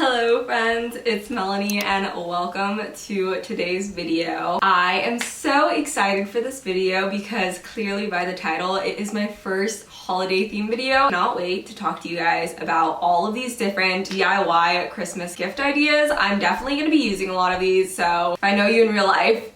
Hello friends, it's Melanie and welcome to today's video. I am so excited for this video because clearly by the title, it is my first holiday theme video. I cannot wait to talk to you guys about all of these different DIY Christmas gift ideas. I'm definitely going to be using a lot of these, so if I know you in real life,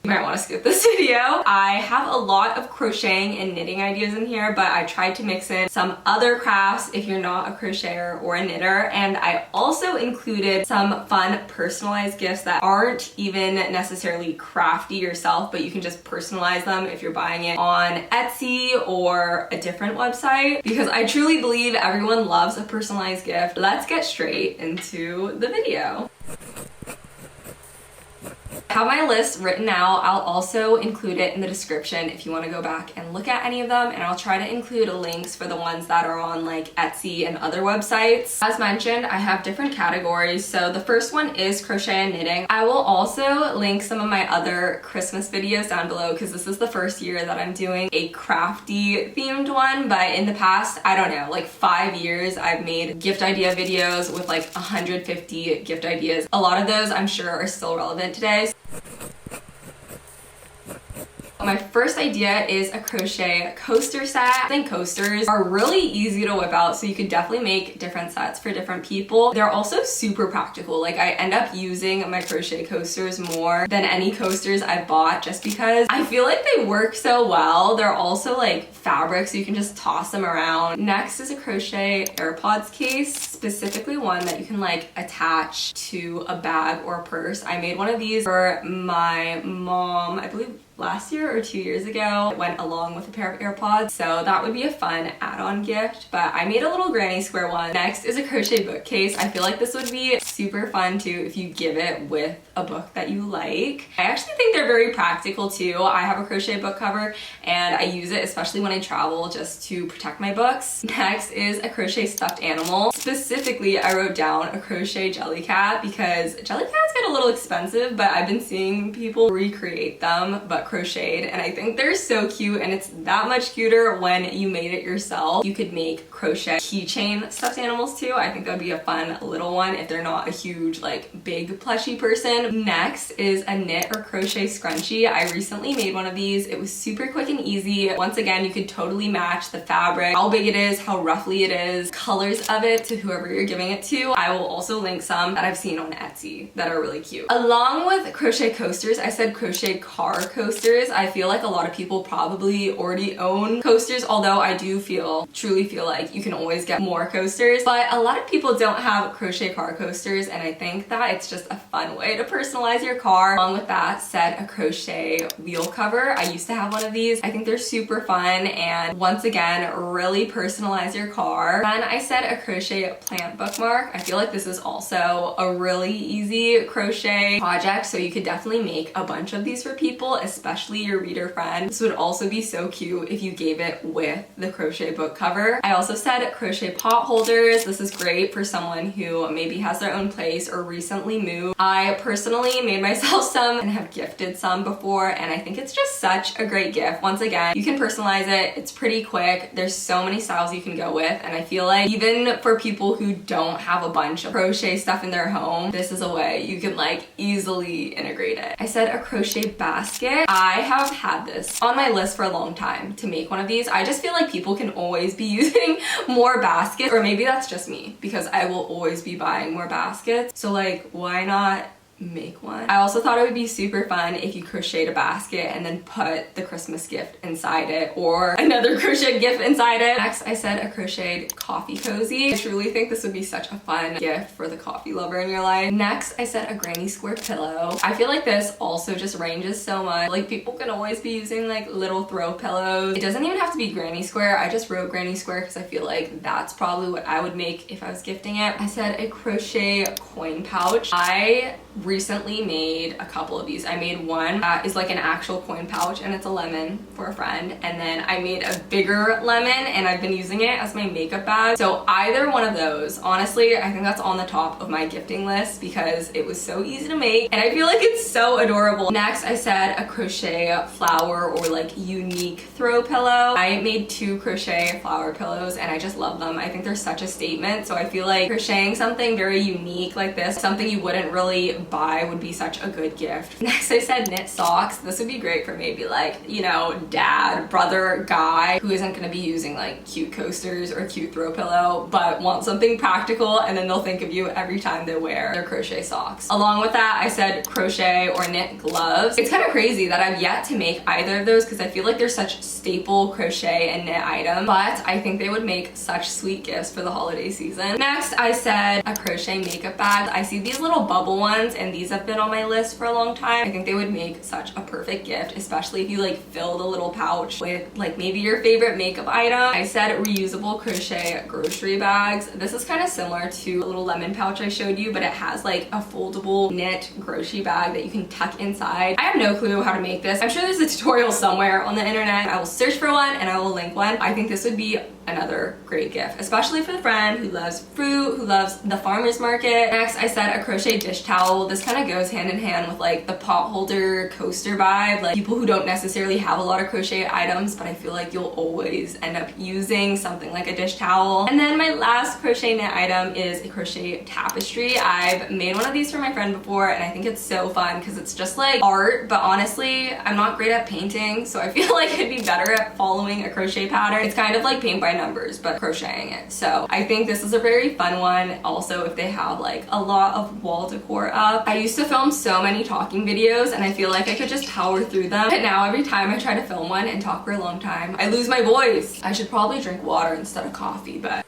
you might want to skip this video. I have a lot of crocheting and knitting ideas in here, but I tried to mix in some other crafts if you're not a crocheter or a knitter, and I also included some fun personalized gifts that aren't even necessarily crafty yourself, but you can just personalize them if you're buying it on Etsy or a different website, because I truly believe everyone loves a personalized gift. Let's get straight into the video. I have my list written out. I'll also include it in the description if you want to go back and look at any of them, and I'll try to include links for the ones that are on like Etsy and other websites. As mentioned, I have different categories. So the first one is crochet and knitting. I will also link some of my other Christmas videos down below because this is the first year that I'm doing a crafty themed one, but in the past, I don't know, like 5 years, I've made gift idea videos with like 150 gift ideas. A lot of those I'm sure are still relevant today. My first idea is a crochet coaster set. I think coasters are really easy to whip out, so you could definitely make different sets for different people. They're also super practical. Like, I end up using my crochet coasters more than any coasters I've bought just because I feel like they work so well. They're also like fabric, so you can just toss them around. Next is a crochet AirPods case, specifically one that you can like attach to a bag or a purse. I made one of these for my mom, I believe last year or 2 years ago. It went along with a pair of AirPods, so that would be a fun add-on gift, but I made a little granny square one. Next is a crochet bookcase. I feel like this would be super fun too if you give it with a book that you like. I actually think they're very practical too. I have a crochet book cover and I use it especially when I travel just to protect my books. Next is a crochet stuffed animal. Specifically, I wrote down a crochet jelly cat because jelly cats get a little expensive, but I've been seeing people recreate them but crocheted, and I think they're so cute, and it's that much cuter when you made it yourself. You could make crochet keychain stuffed animals too. I think that would be a fun little one if they're not a huge like big plushy person. Next is a knit or crochet scrunchie. I recently made one of these. It was super quick and easy. Once again, you could totally match the fabric, how big it is, how ruffly it is, colors of it to whoever you're giving it to. I will also link some that I've seen on Etsy that are really cute. Along with crochet coasters, I said crochet car coasters. I feel like a lot of people probably already own coasters, although I do truly feel like you can always get more coasters, but a lot of people don't have crochet car coasters, and I think that it's just a fun way to personalize your car. Along with that, said a crochet wheel cover. I used to have one of these. I think they're super fun and once again really personalize your car. Then I said a crochet plant bookmark. I feel like this is also a really easy crochet project, so you could definitely make a bunch of these for people, especially your reader friend. This would also be so cute if you gave it with the crochet book cover. I also said crochet pot holders. This is great for someone who maybe has their own place or recently moved. I personally made myself some and have gifted some before, and I think it's just such a great gift. Once again, you can personalize it. It's pretty quick. There's so many styles you can go with, and I feel like even for people who don't have a bunch of crochet stuff in their home, this is a way you can like easily integrate it. I said a crochet basket. I have had this on my list for a long time to make one of these. I just feel like people can always be using more baskets, or maybe that's just me because I will always be buying more baskets. So like, why not make one? I also thought it would be super fun if you crocheted a basket and then put the Christmas gift inside it or another crochet gift inside it. Next, I said a crocheted coffee cozy. I truly think this would be such a fun gift for the coffee lover in your life. Next, I said a granny square pillow. I feel like this also just ranges so much. Like, people can always be using like little throw pillows. It doesn't even have to be granny square. I just wrote granny square because I feel like that's probably what I would make if I was gifting it. I said a crochet coin pouch. I recently made a couple of these. I made one that is like an actual coin pouch and it's a lemon for a friend, and then I made a bigger lemon and I've been using it as my makeup bag. So either one of those, honestly, I think that's on the top of my gifting list because it was so easy to make and I feel like it's so adorable. Next, I said a crochet flower or like unique throw pillow. I made 2 crochet flower pillows and I just love them. I think they're such a statement. So I feel like crocheting something very unique like this, something you wouldn't really buy, would be such a good gift. Next, I said knit socks. This would be great for maybe like, you know, dad, brother, guy who isn't going to be using like cute coasters or cute throw pillow, but want something practical, and then they'll think of you every time they wear their crochet socks. Along with that, I said crochet or knit gloves. It's kind of crazy that I've yet to make either of those because I feel like they're such staple crochet and knit items, but I think they would make such sweet gifts for the holiday season. Next, I said a crochet makeup bag. I see these little bubble ones and these have been on my list for a long time. I think they would make such a perfect gift, especially if you like fill the little pouch with like maybe your favorite makeup item. I said reusable crochet grocery bags. This is kind of similar to a little lemon pouch I showed you, but it has like a foldable knit grocery bag that you can tuck inside. I have no clue how to make this. I'm sure there's a tutorial somewhere on the internet. I will search for one and I will link one. I think this would be another great gift, especially for the friend who loves fruit, who loves the farmer's market. Next, I said a crochet dish towel. This kind of goes hand in hand with like the pot holder coaster vibe, like people who don't necessarily have a lot of crochet items, but I feel like you'll always end up using something like a dish towel. And then my last crochet knit item is a crochet tapestry. I've made one of these for my friend before and I think it's so fun because it's just like art, but honestly, I'm not great at painting, so I feel like I'd be better at following a crochet pattern. It's kind of like paint by numbers, but crocheting it. So I think this is a very fun one. Also, if they have like a lot of wall decor up. I used to film so many talking videos and I feel like I could just power through them. But now every time I try to film one and talk for a long time, I lose my voice. I should probably drink water instead of coffee, but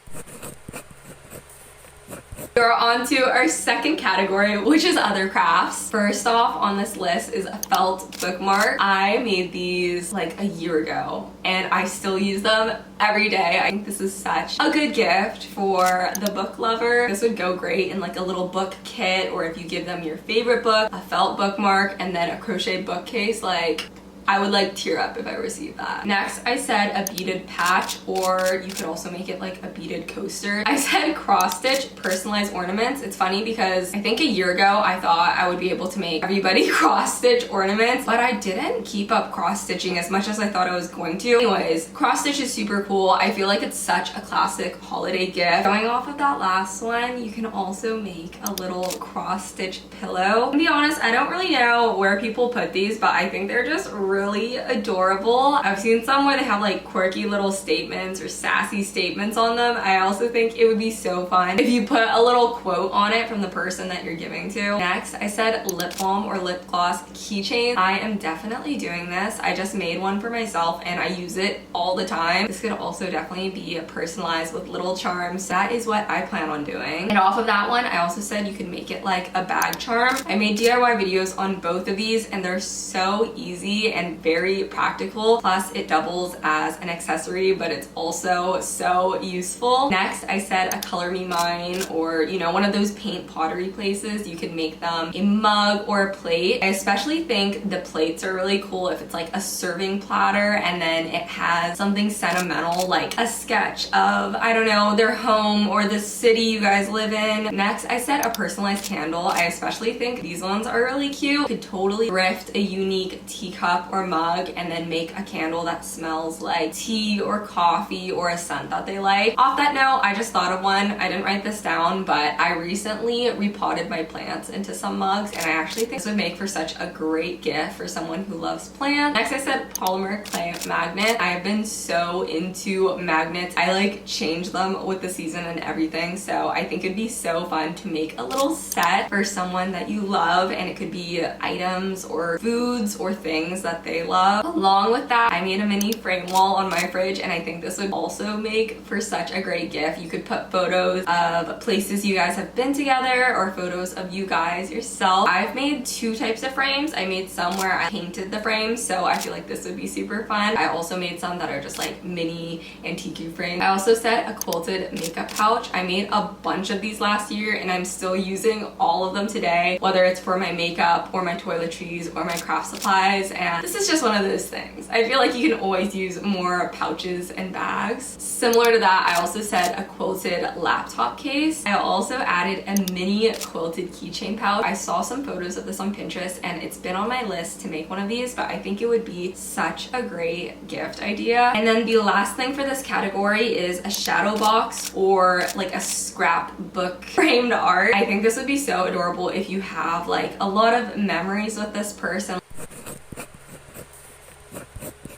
we're on to our second category, which is other crafts. First off on this list is a felt bookmark. I made these like a year ago and I still use them every day. I think this is such a good gift for the book lover. This would go great in like a little book kit, or if you give them your favorite book, a felt bookmark, and then a crochet bookcase. Like, I would like tear up if I received that. Next, I said a beaded patch, or you could also make it like a beaded coaster. I said cross stitch personalized ornaments. It's funny because I think a year ago I thought I would be able to make everybody cross stitch ornaments, but I didn't keep up cross stitching as much as I thought I was going to. Anyways, cross stitch is super cool. I feel like it's such a classic holiday gift. Going off of that last one, you can also make a little cross stitch pillow. To be honest, I don't really know where people put these, but I think they're just really adorable. I've seen some where they have like quirky little statements or sassy statements on them. I also think it would be so fun if you put a little quote on it from the person that you're giving to. Next, I said lip balm or lip gloss keychain. I am definitely doing this. I just made one for myself and I use it all the time. This could also definitely be personalized with little charms. That is what I plan on doing. And off of that one, I also said you could make it like a bag charm. I made DIY videos on both of these and they're so easy and very practical. Plus it doubles as an accessory, but it's also so useful. Next, I said a color me mine, or you know, one of those paint pottery places. You could make them a mug or a plate. I especially think the plates are really cool if it's like a serving platter and then it has something sentimental like a sketch of, I don't know, their home or the city you guys live in. Next, I said a personalized candle. I especially think these ones are really cute. You could totally thrift a unique teacup or mug and then make a candle that smells like tea or coffee or a scent that they like. Off that note, I just thought of one. I didn't write this down, but I recently repotted my plants into some mugs and I actually think this would make for such a great gift for someone who loves plants. Next, I said polymer clay magnet. I've been so into magnets. I like change them with the season and everything, so I think it'd be so fun to make a little set for someone that you love, and it could be items or foods or things that that they love. Along with that, I made a mini frame wall on my fridge, and I think this would also make for such a great gift. You could put photos of places you guys have been together or photos of you guys yourself. I've made two types of frames. I made some where I painted the frames, so I feel like this would be super fun. I also made some that are just like mini antique frames. I also said a quilted makeup pouch. I made a bunch of these last year and I'm still using all of them today, whether it's for my makeup or my toiletries or my craft supplies, and this is just one of those things. I feel like you can always use more pouches and bags. Similar to that, I also said a quilted laptop case. I also added a mini quilted keychain pouch. I saw some photos of this on Pinterest and it's been on my list to make one of these, but I think it would be such a great gift idea. And then the last thing for this category is a shadow box or like a scrapbook framed art. I think this would be so adorable if you have like a lot of memories with this person.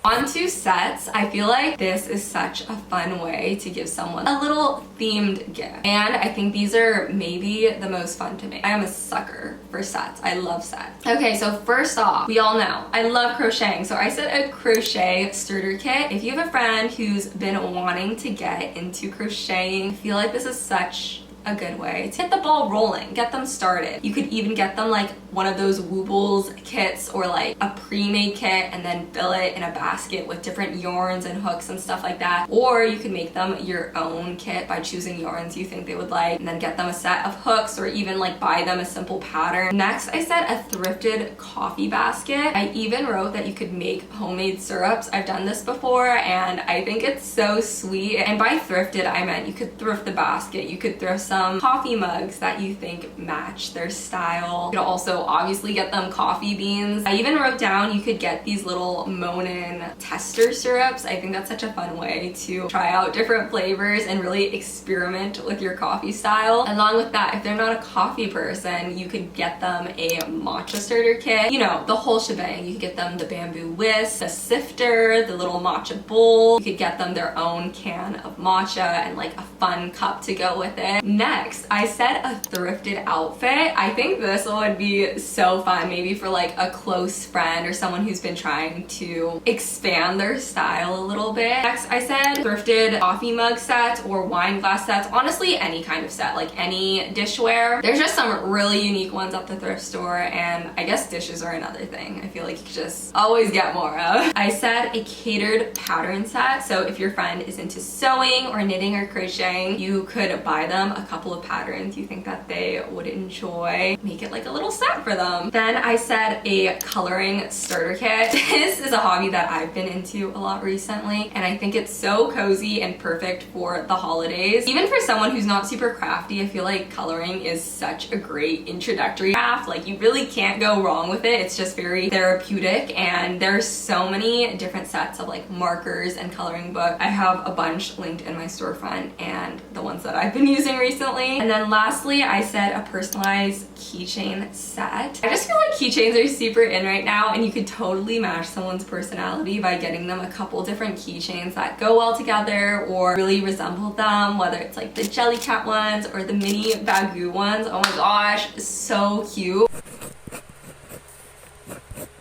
Onto sets, I feel like this is such a fun way to give someone a little themed gift. And I think these are maybe the most fun to make. I am a sucker for sets. I love sets. Okay, so first off, we all know I love crocheting. So I said a crochet starter kit. If you have a friend who's been wanting to get into crocheting, I feel like this is such a good way to get the ball rolling, get them started. You could even get them like one of those Woobles kits or like a pre-made kit and then fill it in a basket with different yarns and hooks and stuff like that. Or you could make them your own kit by choosing yarns you think they would like and then get them a set of hooks or even like buy them a simple pattern. Next, I said a thrifted coffee basket. I even wrote that you could make homemade syrups. I've done this before and I think it's so sweet. And by thrifted, I meant you could thrift the basket. You could thrift some coffee mugs that you think match their style. You could also obviously get them coffee beans. I even wrote down you could get these little Monin tester syrups. I think that's such a fun way to try out different flavors and really experiment with your coffee style. Along with that, if they're not a coffee person, you could get them a matcha starter kit. You know, the whole shebang. You could get them the bamboo whisk, the sifter, the little matcha bowl. You could get them their own can of matcha and like a fun cup to go with it. Next, I said a thrifted outfit. I think this would be so fun, maybe for like a close friend or someone who's been trying to expand their style a little bit. Next, I said thrifted coffee mug sets or wine glass sets. Honestly, any kind of set, like any dishware. There's just some really unique ones at the thrift store, and I guess dishes are another thing I feel like you could just always get more of. I said a catered pattern set. So if your friend is into sewing or knitting or crocheting, you could buy them a couple of patterns you think that they would enjoy. Make it like a little set for them. Then I said a coloring starter kit. This is a hobby that I've been into a lot recently, and I think it's so cozy and perfect for the holidays. Even for someone who's not super crafty, I feel like coloring is such a great introductory craft. Like you really can't go wrong with it. It's just very therapeutic, and there's so many different sets of like markers and coloring books. I have a bunch linked in my storefront and the ones that I've been using recently. And then lastly, I said a personalized keychain set. I just feel like keychains are super in right now, and you could totally match someone's personality by getting them a couple different keychains that go well together or really resemble them, whether it's like the Jellycat ones or the mini Bagoo ones. Oh my gosh, so cute.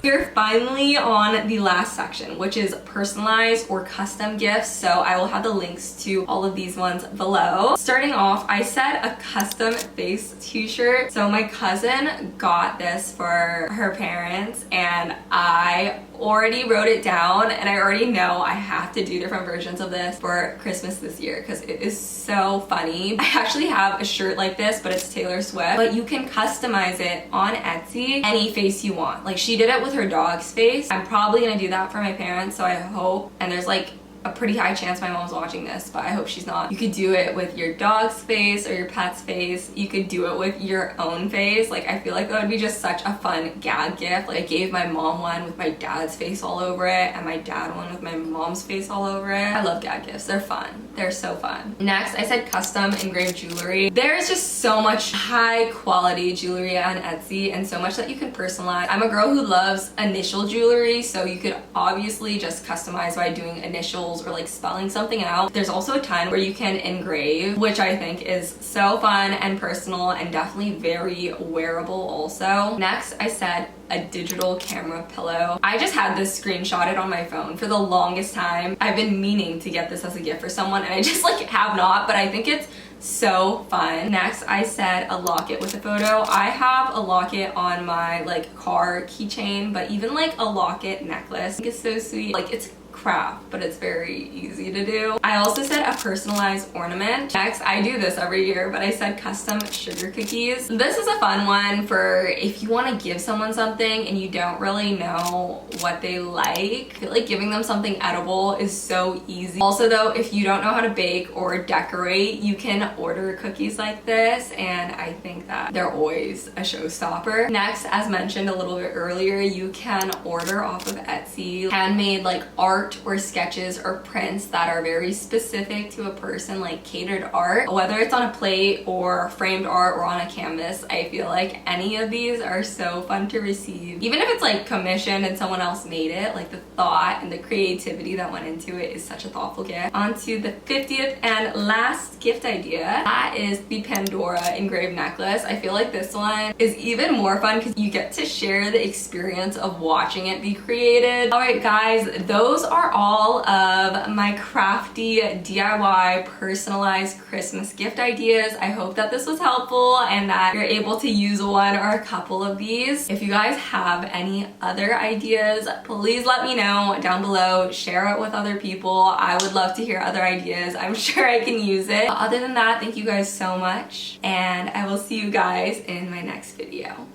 We're finally on the last section, which is personalized or custom gifts. So I will have the links to all of these ones below. Starting off, I said a custom face t-shirt. So my cousin got this for her parents, and I already wrote it down, and I already know I have to do different versions of this for Christmas this year because it is so funny. I actually have a shirt like this, but it's Taylor Swift, but you can customize it on Etsy any face you want. Like she did it with her dog's face. I'm probably gonna do that for my parents, so I hope, and there's like a pretty high chance my mom's watching this, but I hope she's not. You could do it with your dog's face or your pet's face. You could do it with your own face. Like I feel like that would be just such a fun gag gift. Like I gave my mom one with my dad's face all over it and my dad one with my mom's face all over it. I love gag gifts. They're fun. They're so fun. Next, I said custom engraved jewelry. There's just so much high quality jewelry on Etsy and so much that you can personalize. I'm a girl who loves initial jewelry, so you could obviously just customize by doing initials initials or like spelling something out. There's also a ton where you can engrave, which I think is so fun and personal and definitely very wearable also. Next, I said a digital camera pillow. I just had this screenshotted on my phone for the longest time. I've been meaning to get this as a gift for someone and I just like have not, but I think it's so fun. Next, I said a locket with a photo. I have a locket on my like car keychain, but even like a locket necklace, I think it's so sweet. Like it's craft, but it's very easy to do. I also said a personalized ornament. Next, I do this every year, but I said custom sugar cookies. This is a fun one for if you want to give someone something and you don't really know what they like. I feel like giving them something edible is so easy. Also though, if you don't know how to bake or decorate, you can order cookies like this, and I think that they're always a showstopper. Next, as mentioned a little bit earlier, you can order off of Etsy handmade like art or sketches or prints that are very specific to a person, like catered art. Whether it's on a plate or framed art or on a canvas, I feel like any of these are so fun to receive. Even if it's like commissioned and someone else made it, like the thought and the creativity that went into it is such a thoughtful gift. On to the 50th and last gift idea. That is the Pandora engraved necklace. I feel like this one is even more fun because you get to share the experience of watching it be created. Alright guys, those are all of my crafty DIY personalized Christmas gift ideas. I hope that this was helpful and that you're able to use one or a couple of these. If you guys have any other ideas, please let me know down below. Share it with other people. I would love to hear other ideas. I'm sure I can use it. But other than that, thank you guys so much, and I will see you guys in my next video.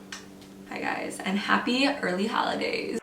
Bye guys, and happy early holidays.